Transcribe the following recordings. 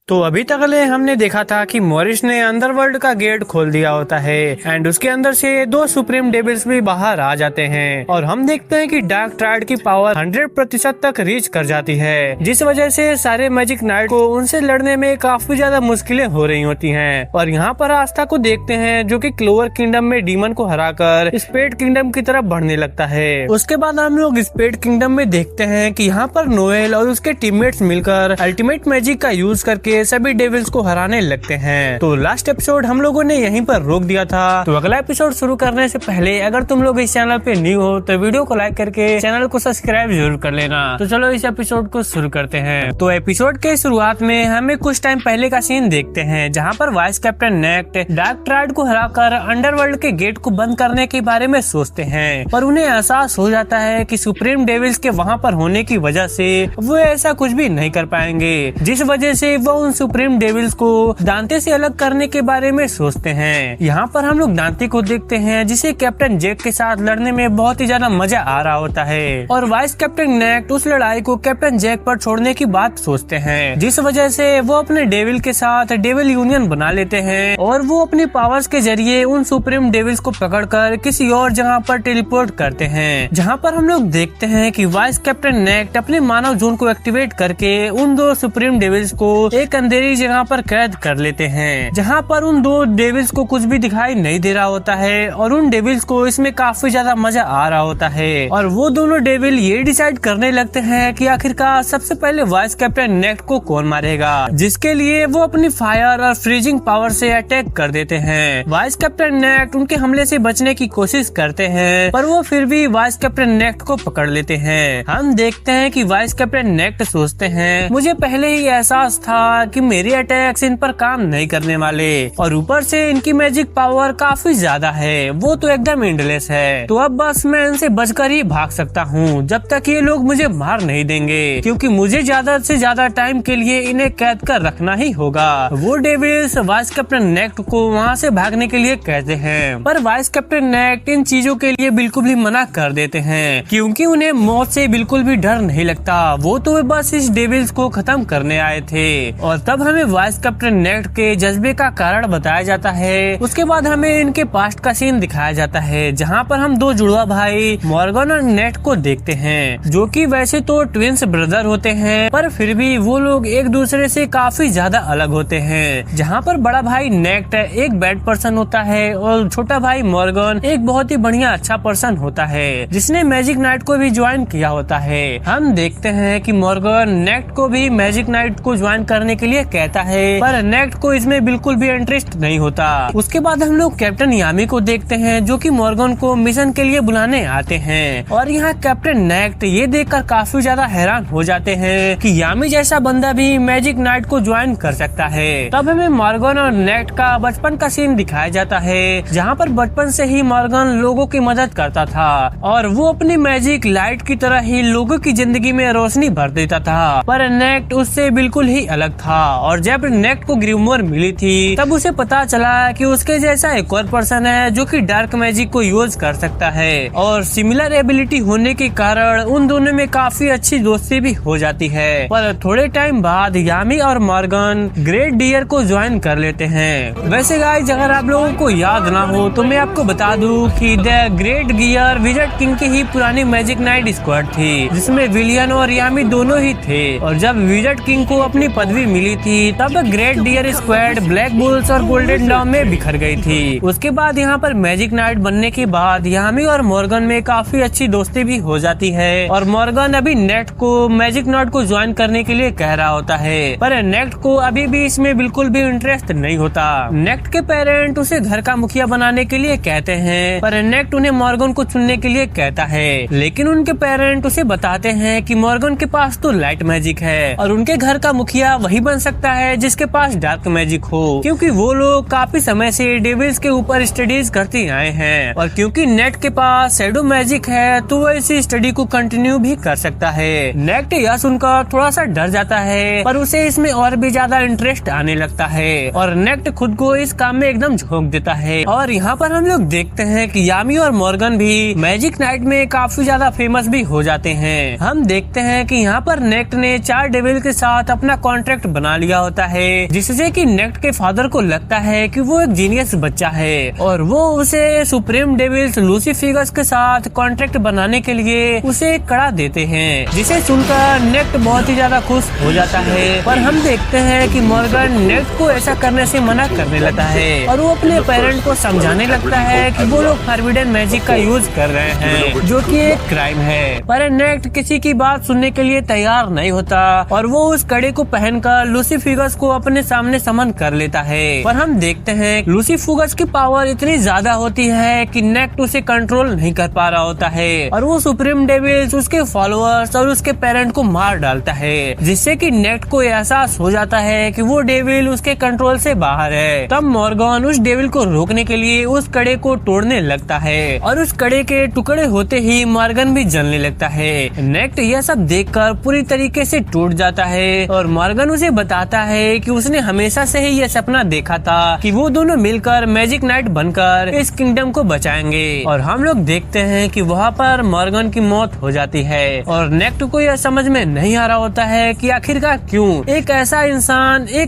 तो अभी तक हमने देखा था कि मॉरिस ने अंडरवर्ल्ड का गेट खोल दिया होता है एंड उसके अंदर से दो सुप्रीम डेविल्स भी बाहर आ जाते हैं और हम देखते हैं कि डार्क ट्रायड की पावर 100% तक रीच कर जाती है, जिस वजह से सारे मैजिक नाइट को उनसे लड़ने में काफी ज्यादा मुश्किलें हो रही होती हैं। और यहाँ पर आस्था को देखते हैं जो कि क्लोवर किंगडम में डीमन को हराकर स्पेड किंगडम की तरफ बढ़ने लगता है। उसके बाद हम लोग स्पेड किंगडम में देखते हैं कि यहाँ पर नोएल और उसके टीममेट्स मिलकर अल्टीमेट मैजिक का यूज करके सभी डेविल्स को हराने लगते हैं। तो लास्ट एपिसोड हम लोगों ने यहीं पर रोक दिया था। तो अगला एपिसोड शुरू करने से पहले अगर तुम लोग इस चैनल पे न्यू हो तो वीडियो को लाइक करके चैनल को सब्सक्राइब जरूर कर लेना। तो चलो इस एपिसोड को शुरू करते हैं। तो एपिसोड के शुरुआत में हमें कुछ टाइम पहले का सीन देखते हैं जहाँ पर vice captain naked dark triad को हराकर अंडरवर्ल्ड के गेट को बंद करने के बारे में सोचते हैं, पर उन्हें एहसास हो जाता है कि सुप्रीम डेविल्स के वहाँ पर होने की वजह से वो ऐसा कुछ भी नहीं कर पाएंगे, जिस वजह से वो उन सुप्रीम डेविल्स को दांते से अलग करने के बारे में सोचते हैं। यहाँ पर हम लोग दांते को देखते हैं जिसे कैप्टन जैक के साथ लड़ने में बहुत ही ज्यादा मजा आ रहा होता है और वाइस कैप्टन नेक्ट उस लड़ाई को कैप्टन जैक पर छोड़ने की बात सोचते हैं, जिस वजह से वो अपने डेविल के साथ डेविल यूनियन बना लेते हैं और वो अपनी पावर्स के जरिए उन सुप्रीम डेविल्स को पकड़कर किसी और जगह पर टेलीपोर्ट करते हैं। जहाँ पर हम लोग देखते हैं कि वाइस कैप्टन नेक्ट अपने मानव जोन को एक्टिवेट करके उन दो सुप्रीम डेविल्स को एक अंधेरी जगह पर कैद कर लेते हैं, जहाँ पर उन दो डेविल्स को कुछ भी दिखाई नहीं दे रहा होता है और उन डेविल्स को इसमें काफी ज्यादा मजा आ रहा होता है। और वो दोनों डेविल ये डिसाइड करने लगते हैं कि आखिरकार सबसे पहले वाइस कैप्टन नेक्ट को कौन मारेगा, जिसके लिए वो अपनी फायर और फ्रीजिंग पावर से अटैक कर देते हैं। वाइस कैप्टन नेक्ट उनके हमले से बचने की कोशिश करते हैं, पर वो फिर भी वाइस कैप्टन नेक्ट को पकड़ लेते हैं। हम देखते हैं कि वाइस कैप्टन नेक्ट सोचते हैं, मुझे पहले ही एहसास था कि मेरे अटैक्स इन पर काम नहीं करने वाले और ऊपर से इनकी मैजिक पावर काफी ज्यादा है, वो तो एकदम एंडलेस है। तो अब बस मैं इनसे बचकर ही भाग सकता हूँ जब तक ये लोग मुझे मार नहीं देंगे, क्योंकि मुझे ज्यादा से ज्यादा टाइम के लिए इन्हें कैद कर रखना ही होगा। वो डेविल्स वाइस कैप्टन नेक्ट को वहाँ से भागने के लिए कहते हैं, पर वाइस कैप्टन नेक्ट इन चीजों के लिए बिल्कुल भी मना कर देते हैं, क्योंकि उन्हें मौत से बिल्कुल भी डर नहीं लगता। वो तो बस इस डेविल्स को खत्म करने आए थे। और तब हमें वाइस कैप्टन नेक्ट के जज्बे का कारण बताया जाता है। उसके बाद हमें इनके पास्ट का सीन दिखाया जाता है, जहाँ पर हम दो जुड़वा भाई मॉर्गन और नेट को देखते हैं, जो कि वैसे तो ट्विंस ब्रदर होते हैं, पर फिर भी वो लोग एक दूसरे से काफी ज्यादा अलग होते हैं। जहाँ पर बड़ा भाई नेक्ट एक बैड पर्सन होता है और छोटा भाई मॉर्गन एक बहुत ही बढ़िया अच्छा पर्सन होता है, जिसने मैजिक नाइट को भी ज्वाइन किया होता है। हम देखते हैं कि मॉर्गन नेक्ट को भी मैजिक नाइट को ज्वाइन करने के लिए कहता है, पर नेक्ट को इसमें बिल्कुल भी इंटरेस्ट नहीं होता। उसके बाद हम लोग कैप्टन यामी को देखते हैं, जो कि मॉर्गन को मिशन के लिए बुलाने आते हैं और यहाँ कैप्टन नेक्ट ये देखकर काफी ज्यादा हैरान हो जाते हैं कि यामी जैसा बंदा भी मैजिक नाइट को ज्वाइन कर सकता है। तब हमें मॉर्गन और नेक्ट का बचपन का सीन दिखाया जाता है, जहाँ पर बचपन से ही मॉर्गन लोगों की मदद करता था और वो अपनी मैजिक लाइट की तरह ही लोगों की जिंदगी में रोशनी भर देता था, पर नेक्ट उससे बिल्कुल ही अलग था। और जब नेक्ट को ग्रीमोर मिली थी तब उसे पता चला कि उसके जैसा एक और पर्सन है जो कि डार्क मैजिक को यूज कर सकता है और सिमिलर एबिलिटी होने के कारण उन दोनों में काफी अच्छी दोस्ती भी हो जाती है। पर थोड़े टाइम बाद यामी और मॉर्गन ग्रेट डियर को ज्वाइन कर लेते हैं। वैसे गाइस अगर आप लोगों को याद ना हो तो मैं आपको बता दूं कि the great gear wizard king की ही पुरानी मैजिक नाइट स्क्वाड थी, जिसमें विलियन और यामी दोनों ही थे। और जब विजर्ड किंग को अपनी पदवी मिली थी तब great deer squad Black Bulls और गोल्डन डाउन में बिखर गई थी। उसके बाद यहाँ पर मैजिक नाइट बनने के बाद यामी और मॉर्गन में काफी अच्छी दोस्ती भी हो जाती है और मॉर्गन अभी नेक्ट को मैजिक नाइट को ज्वाइन करने के लिए कह रहा होता है, पर नेक्ट को अभी भी इसमें बिल्कुल भी इंटरेस्ट नहीं होता। नेक्ट के पेरेंट उसे घर का मुखिया बनाने के लिए कहते हैं, पर नेक्ट उन्हें मॉर्गन को चुनने के लिए कहता है, लेकिन उनके पेरेंट उसे बताते हैं कि मॉर्गन के पास तो लाइट मैजिक है और उनके घर का मुखिया वही बन सकता है जिसके पास डार्क मैजिक हो, क्योंकि वो लोग काफी समय से डेविल्स के ऊपर स्टडीज करते आए हैं और क्योंकि नेट के पास शैडो मैजिक है तो वो इसी स्टडी को कंटिन्यू भी कर सकता है। नेट यह सुनकर थोड़ा सा डर जाता है, पर उसे इसमें और भी ज्यादा इंटरेस्ट आने लगता है और नेट खुद को इस काम में एकदम झोंक देता है। और यहाँ पर हम लोग देखते हैं कि यामी और मॉर्गन भी मैजिक नाइट में काफी ज्यादा फेमस भी हो जाते हैं। हम देखते हैं कि यहाँ पर नेट ने 4 डेविल के साथ अपना कॉन्ट्रैक्ट बना लिया होता है, जिससे कि नेक्ट के फादर को लगता है कि वो एक जीनियस बच्चा है और वो उसे सुप्रीम डेविल्स लूसीफिगस के साथ कॉन्ट्रैक्ट बनाने के लिए उसे एक कड़ा देते हैं, जिसे सुनकर नेक्ट बहुत ही ज्यादा खुश हो जाता है। पर हम देखते हैं कि मॉर्गन नेक्ट को ऐसा करने से मना करने लगता है और वो अपने पेरेंट को समझाने लगता है कि वो लोग फॉरबिडन मैजिक का यूज कर रहे हैं, जो कि एक क्राइम है। पर नेक्ट किसी की बात सुनने के लिए तैयार नहीं होता और वो उस कड़े को पहनकर लूसीफिगस को अपने सामने समन कर लेता है। पर हम देखते हैं लूसीफिगस की पावर इतनी ज्यादा होती है कि नेक्ट उसे कंट्रोल नहीं कर पा रहा होता है और वो सुप्रीम डेविल्स उसके फॉलोअर्स और उसके पेरेंट को मार डालता है, जिससे कि नेक्ट को एहसास हो जाता है कि वो डेविल उसके कंट्रोल से बाहर है। तब मॉर्गन उस डेविल को रोकने के लिए उस कड़े को तोड़ने लगता है और उस कड़े के टुकड़े होते ही मॉर्गन भी जलने लगता है। नेक्ट यह सब देखकर पूरी तरीके से टूट जाता है और मॉर्गन उसे बताता है कि उसने हमेशा से ही यह सपना देखा था कि वो दोनों मिलकर मैजिक नाइट बनकर इस किंगडम को बचाएंगे। और हम लोग देखते हैं कि वहाँ पर मॉर्गन की मौत हो जाती है और नेक्ट को यह समझ में नहीं आ रहा होता है कि आखिरकार क्यों एक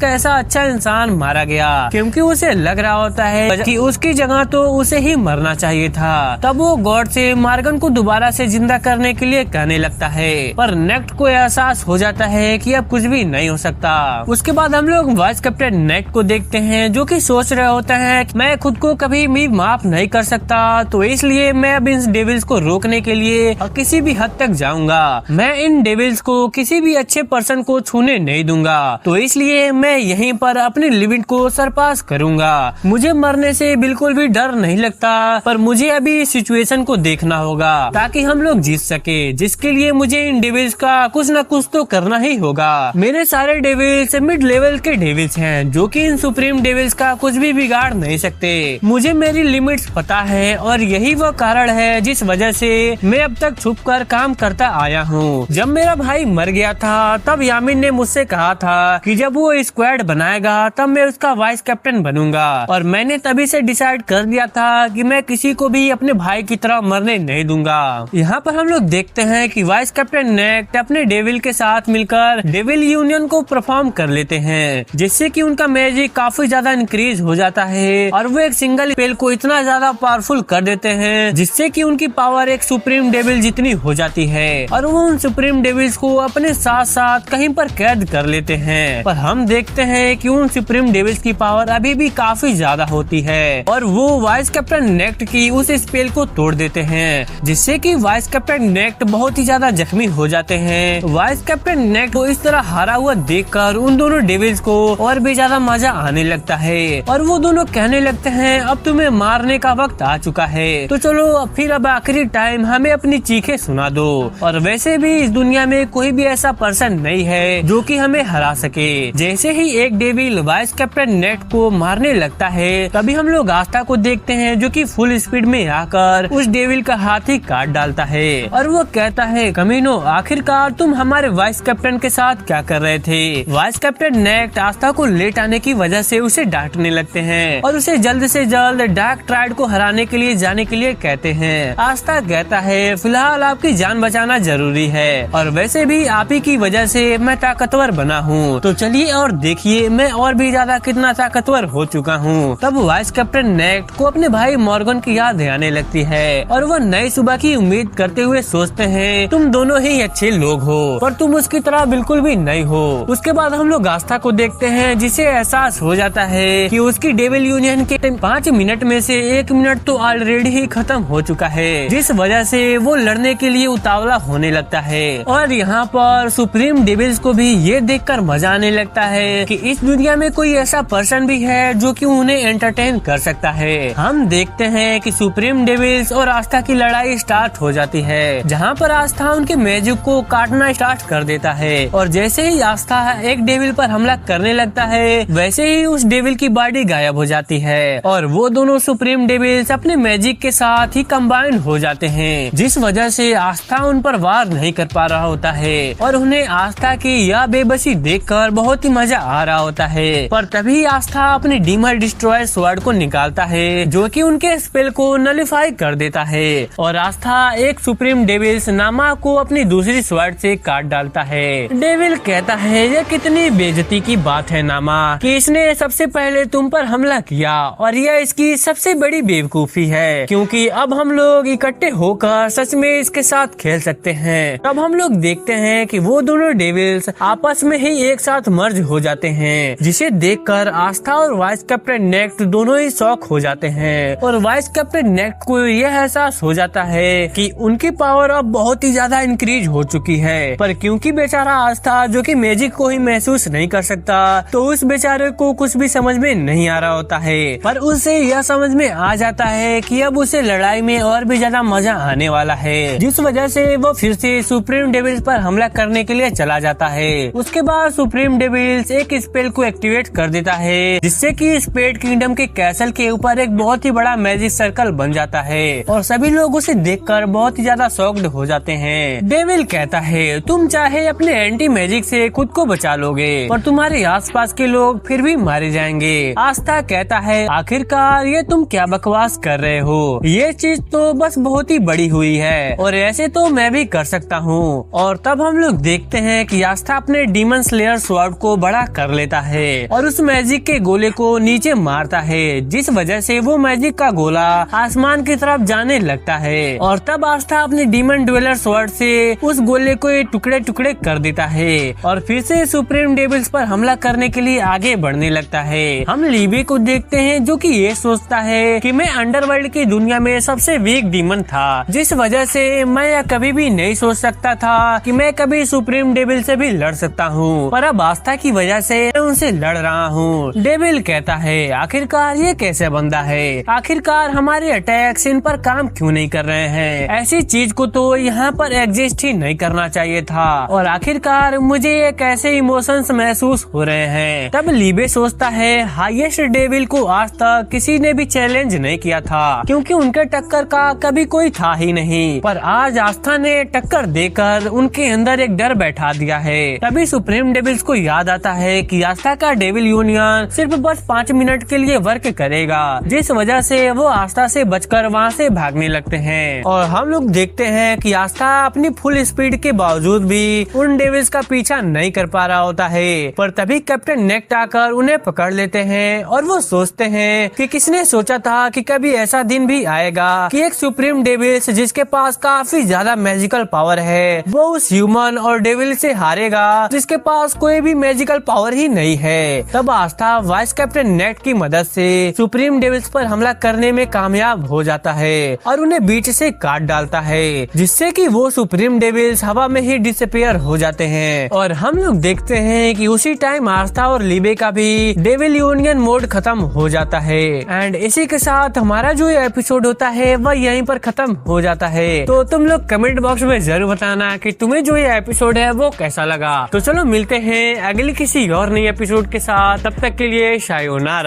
ऐसा अच्छा इंसान मारा गया, क्योंकि उसे लग रहा होता है कि उसकी जगह तो उसे ही मरना चाहिए था। तब वो गॉड से मॉर्गन को दोबारा से जिंदा करने के लिए कहने लगता है, पर नेक्ट को एहसास हो जाता है कि अब कुछ भी नहीं हो सकता। उसके बाद हम लोग वाइस कैप्टन नेक्ट को देखते हैं, जो कि सोच रहे होते हैं कि मैं खुद को कभी भी माफ नहीं कर सकता, तो इसलिए मैं अब इन डेविल्स को रोकने के लिए किसी भी हद तक जाऊंगा। मैं इन डेविल्स को किसी भी अच्छे पर्सन को छूने नहीं दूंगा, तो इसलिए मैं यहीं पर अपनी लिमिट को सरपास करूंगा। मुझे मरने से बिल्कुल भी डर नहीं लगता, पर मुझे अभी सिचुएशन को देखना होगा ताकि हम लोग जीत सके, जिसके लिए मुझे इन डेविल्स का कुछ न कुछ तो करना ही होगा। मेरे सारे डेविल्स मिड लेवल के डेविल्स हैं, जो कि इन सुप्रीम डेविल्स का कुछ भी बिगाड़ नहीं सकते। मुझे मेरी लिमिट्स पता है और यही वो कारण है जिस वजह से मैं अब तक छुप कर काम करता आया हूँ। जब मेरा भाई मर गया था तब यामिन ने मुझसे कहा था कि जब वो स्क्वाड बनाएगा तब मैं उसका वाइस कैप्टन बनूंगा, और मैंने तभी से डिसाइड कर दिया था कि मैं किसी को भी अपने भाई की तरह मरने नहीं दूंगा। यहाँ पर हम लोग देखते हैं कि वाइस कैप्टन नेक्ट अपने डेविल के साथ मिलकर डेविल यूनियन को परफॉर्म कर लेते हैं, जिससे कि उनका मैजिक काफी ज्यादा इंक्रीज हो जाता है और वो एक सिंगल स्पेल को इतना ज्यादा पावरफुल कर देते हैं जिससे कि उनकी पावर एक सुप्रीम डेविल जितनी हो जाती है और वो उन सुप्रीम डेविल्स को अपने साथ साथ कहीं पर कैद कर लेते हैं। पर हम देखते हैं कि उन सुप्रीम डेविल्स की पावर अभी भी काफी ज्यादा होती है और वो वाइस कैप्टन नेक्ट की उस स्पेल को तोड़ देते हैं, जिससे कि वाइस कैप्टन नेक्ट बहुत ही ज्यादा जख्मी हो जाते हैं। वाइस कैप्टन नेक्ट को इस तरह हारा हुआ देखकर उन दोनों डेविल्स को और भी ज्यादा मजा आने लगता है और वो दोनों कहने लगते हैं अब तुम्हें मारने का वक्त आ चुका है, तो चलो फिर अब आखिरी टाइम हमें अपनी चीखें सुना दो। और वैसे भी इस दुनिया में कोई भी ऐसा पर्सन नहीं है जो कि हमें हरा सके। जैसे ही एक डेविल वाइस कैप्टन नेक्ट को मारने लगता है तभी हम लोग आस्था को देखते हैं, जो कि फुल स्पीड में आकर उस डेविल का हाथ ही काट डालता है और वो कहता है कमीनो आखिरकार तुम हमारे वाइस कैप्टन के साथ क्या कर रहे थे। वाइस कैप्टन नेक्ट आस्था को लेट आने की वजह से उसे डांटने लगते हैं और उसे जल्द से जल्द डार्क ट्राइड को हराने के लिए जाने के लिए कहते हैं। आस्था कहता है फिलहाल आपकी जान बचाना जरूरी है और वैसे भी आप ही की वजह से मैं ताकतवर बना हूँ, तो चलिए और देखिए मैं और भी ज्यादा कितना ताकतवर हो चुका हूँ। तब वाइस कैप्टन नेक्ट को अपने भाई मॉर्गन की याद आने लगती है और वो नई सुबह की उम्मीद करते हुए सोचते हैं तुम दोनों ही अच्छे लोग हो पर तुम उसकी तरह बिल्कुल भी नहीं हो। उसके बाद हम लोग आस्था को देखते हैं, जिसे एहसास हो जाता है कि उसकी डेविल यूनियन के 5 मिनट में से 1 मिनट तो ऑलरेडी ही खत्म हो चुका है, जिस वजह से वो लड़ने के लिए उतावला होने लगता है। और यहाँ पर सुप्रीम डेविल्स को भी ये देखकर मजा आने लगता है कि इस दुनिया में कोई ऐसा पर्सन भी है जो कि उन्हें एंटरटेन कर सकता है। हम देखते हैं कि सुप्रीम डेविल्स और आस्था की लड़ाई स्टार्ट हो जाती है, जहाँ पर आस्था उनके मैजिक को काटना स्टार्ट कर देता है और जैसे ही आस्था एक डेविल पर हमला करने लगता है वैसे ही उस डेविल की बॉडी गायब हो जाती है और वो दोनों सुप्रीम डेविल्स अपने मैजिक के साथ ही कंबाइन हो जाते हैं, जिस वजह से आस्था उन पर वार नहीं कर पा रहा होता है और उन्हें आस्था की यह बेबसी देखकर बहुत ही मजा आ रहा होता है। पर तभी आस्था अपने डीमर डिस्ट्रॉयर स्वॉर्ड को निकालता है, जो कि उनके स्पेल को नलिफाई कर देता है और आस्था एक सुप्रीम डेविल्स नामा को अपनी दूसरी स्वॉर्ड से काट डालता है। डेविल कहता है ये कितनी बेइज्जती की बात है नामा कि इसने सबसे पहले तुम पर हमला किया, और यह इसकी सबसे बड़ी बेवकूफी है, क्योंकि अब हम लोग इकट्ठे होकर सच में इसके साथ खेल सकते हैं। तब हम लोग देखते हैं कि वो दोनों डेविल्स आपस में ही एक साथ मर्ज हो जाते हैं, जिसे देखकर आस्था और वाइस कैप्टन नेक्ट दोनों ही शॉक हो जाते हैं। और वाइस कैप्टन नेक्ट को यह एहसास हो जाता है कि उनकी पावर अब बहुत ही ज्यादा इंक्रीज हो चुकी है, पर क्योंकि बेचारा आस्था जो कि मैजिक को ही महसूस नहीं कर सकता, तो उस बेचारे को कुछ भी समझ में नहीं आ रहा होता है। पर उसे यह समझ में आ जाता है कि अब उसे लड़ाई में और भी ज्यादा मजा आने वाला है, जिस वजह से वो फिर से सुप्रीम डेविल्स पर हमला करने के लिए चला जाता है। उसके बाद सुप्रीम डेविल्स एक स्पेल को एक्टिवेट कर देता है, जिससे कि स्पेड किंगडम के कैसल के ऊपर एक बहुत ही बड़ा मैजिक सर्कल बन जाता है, और सभी लोग उसे देखकर बहुत ही ज्यादा शॉक्ड हो जाते हैं। डेविल कहता है तुम चाहे अपने एंटी मैजिक से खुद को बचा लोगे, पर तुम्हारे आसपास के लोग फिर भी मारे जाएंगे। आस्था कहता है आखिरकार ये तुम क्या बकवास कर रहे हो, ये चीज तो बस बहुत ही बड़ी हुई है, और ऐसे तो मैं भी कर सकता हूँ। और तब हम लोग देखते हैं कि आस्था अपने डीमन स्लेयर स्वॉर्ड को बड़ा कर लेता है और उस मैजिक के गोले को नीचे मारता है, जिस वजह से वो मैजिक का गोला आसमान की तरफ जाने लगता है। और तब आस्था अपने डीमन ड्वेलर स्वॉर्ड से उस गोले को टुकड़े टुकड़े कर देता है और फिर से सुप्रीम डेविल्स पर हमला करने के लिए आगे बढ़ने लगता है। हम लीबी को देखते हैं जो कि ये सोचता है कि मैं अंडरवर्ल्ड की दुनिया में सबसे वीक डीमन था, जिस वजह से मैं यह कभी भी नहीं सोच सकता था कि मैं कभी सुप्रीम डेविल से भी लड़ सकता हूँ, पर अब आस्था की वजह से मैं उनसे लड़ रहा हूँ। डेविल कहता है आखिरकार ये कैसे बंदा है, आखिरकार हमारे अटैक्स इन पर काम क्यों नहीं कर रहे हैं, ऐसी चीज को तो यहाँ पर एग्जिस्ट ही नहीं करना चाहिए था, और आखिरकार मुझे ये कैसे इमोशंस महसूस हो रहे हैं। तब लीबे सोचता है हाईएस्ट डेविल को आज तक किसी ने भी चैलेंज नहीं किया था, क्योंकि उनके टक्कर का कभी कोई था ही नहीं, पर आज आस्था ने टक्कर देकर उनके अंदर एक डर बैठा दिया है। तभी सुप्रीम डेविल्स को याद आता है कि आस्था का डेविल यूनियन सिर्फ बस 5 मिनट के लिए वर्क करेगा, जिस वजह से वो आस्था से बचकर वहाँ से भागने लगते हैं। और हम लोग देखते हैं कि आस्था अपनी फुल स्पीड के बावजूद भी उन डेविल्स का पीछा नहीं कर पा रहा होता है, पर तभी कैप्टन नेक्ट आकर उन्हें पकड़ लेते हैं और वो सोचते हैं कि किसने सोचा था कि कभी ऐसा दिन भी आएगा कि एक सुप्रीम डेविल्स जिसके पास काफी ज्यादा मैजिकल पावर है, वो उस ह्यूमन और डेविल से हारेगा जिसके पास कोई भी मैजिकल पावर ही नहीं है। तब आस्था वाइस कैप्टन नेक्ट की मदद से सुप्रीम डेविल्स पर हमला करने में कामयाब हो जाता है और उन्हें बीच से काट डालता है, जिससे कि वो सुप्रीम डेविल्स हवा में ही डिसअपीयर हो जाते हैं। और हम लोग देखते हैं कि उसी टाइम आस्था और लीबे का भी डेविल यूनियन मोड खत्म हो जाता है। एंड इसी के साथ हमारा जो एपिसोड होता है वह यहीं पर खत्म हो जाता है। तो तुम लोग कमेंट बॉक्स में जरूर बताना कि तुम्हें जो ये एपिसोड है वो कैसा लगा। तो चलो मिलते हैं अगली किसी और नई एपिसोड के साथ, तब तक के लिए शायोनारा।